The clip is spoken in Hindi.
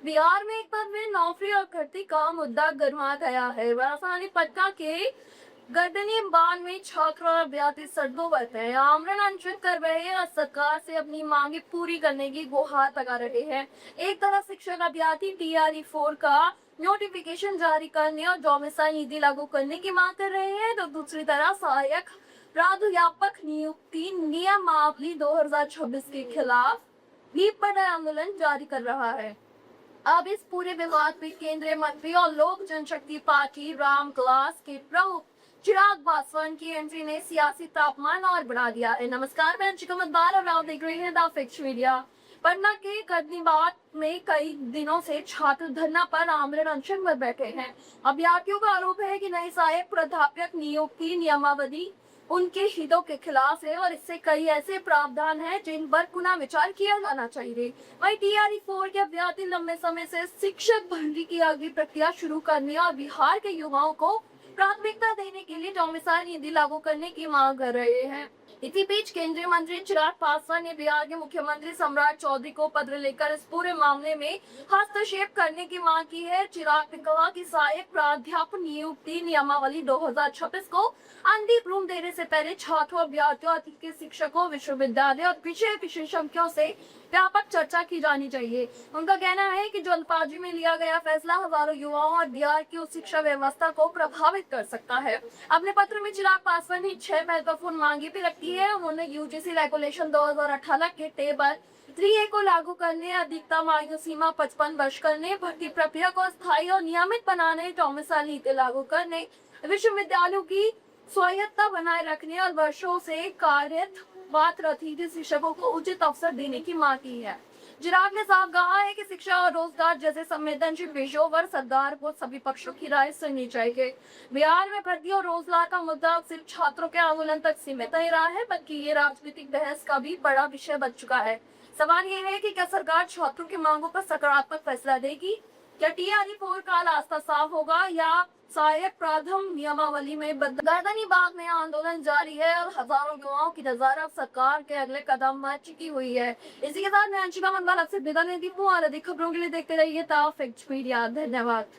बिहार में एक बार फिर नौकरी और भर्ती का मुद्दा गर्मा गया है। राजधानी पटना के गर्दनी बाग में छात्र और अभ्यर्थी सड़कों पर थे, आमरण अनशन कर रहे हैं और सरकार से अपनी मांगे पूरी करने की गुहार लगा रहे हैं। एक तरफ शिक्षक अभ्यर्थी TRE-4 का नोटिफिकेशन जारी करने और डोमिसाइल नीति लागू करने की मांग कर रहे हैं, तो दूसरी तरफ सहायक प्राध्यापक नियुक्ति नियमावली 2026 के खिलाफ भी बड़ा आंदोलन जारी कर रहा है। अब इस पूरे विवाद में केंद्रीय मंत्री और लोक जनशक्ति पार्टी रामविलास के प्रमुख चिराग पासवान की एंट्री ने सियासी तापमान और बढ़ा दिया है। नमस्कार, मैं अंशिका मतवार और आप देख रहे हैं द फिक्स मीडिया। पटना के गर्दनीबाग में कई दिनों से छात्र धरना पर आमरण अनशन पर बैठे हैं। अभ्यर्थियों का आरोप है कि नई सहायक प्राध्यापक नियुक्ति नियमावली उनके हितों के खिलाफ है और इससे कई ऐसे प्रावधान हैं जिन पर पुनः विचार किया जाना चाहिए। वहीं TRE-4 के अभ्यर्थी लंबे समय से शिक्षक भर्ती की अगली प्रक्रिया शुरू करने और बिहार के युवाओं को प्राथमिकता देने के लिए डोमिसाइल नीति लागू करने की मांग कर रहे हैं। इसी बीच केंद्रीय मंत्री चिराग पासवान ने बिहार के मुख्यमंत्री सम्राट चौधरी को पत्र लेकर इस पूरे मामले में हस्तक्षेप करने की मांग की है। चिराग ने कहा कि सहायक प्राध्यापक नियुक्ति नियमावली 2026 को अंतिम रूप देने से पहले छात्रों, अभ्यर्थियों, के शिक्षकों, विश्वविद्यालय और विषय विशेषज्ञों से व्यापक चर्चा की जानी चाहिए। उनका कहना है कि जल्दबाजी में लिया गया फैसला हजारों युवाओं और बिहार की उच्च शिक्षा व्यवस्था को प्रभावित कर सकता है। अपने पत्र में चिराग पासवान ने 6 महत्वपूर्ण मांगे भी रखी है। उन्होंने UGC रेगुलेशन 2018 के टेबल 3A को लागू करने, अधिकतम आयु सीमा 55 वर्ष करने, भर्ती प्रक्रिया को स्थायी और नियमित बनाने, डोमिसाइल नीति लागू करने, विश्वविद्यालयों की स्वायत्तता बनाए रखने और वर्षों से कार्यरत शिक्षकों को उचित अवसर देने की मांग की है। चिराग ने साफ कहा है कि शिक्षा और रोजगार जैसे संवेदनशील विषयों पर सरकार को सभी पक्षों की राय सुननी चाहिए। बिहार में भर्ती और रोजगार का मुद्दा सिर्फ छात्रों के आंदोलन तक सीमित नहीं रहा है, बल्कि ये राजनीतिक बहस का भी बड़ा विषय बन चुका है। सवाल ये है कि क्या सरकार छात्रों की मांगों पर सकारात्मक फैसला देगी? क्या TRE-4 का रास्ता साफ होगा या सहायक प्राथमिक नियमावली में गर्दनी बाग में आंदोलन जारी है और हजारों युवाओं की नजारा सरकार के अगले कदम पर टिकी हुई है। इसी के साथ मैं अंशिका मंदाल आपसे विदा लेती हूँ और अधिक खबरों के लिए देखते रहिए द फिक्स मीडिया। धन्यवाद।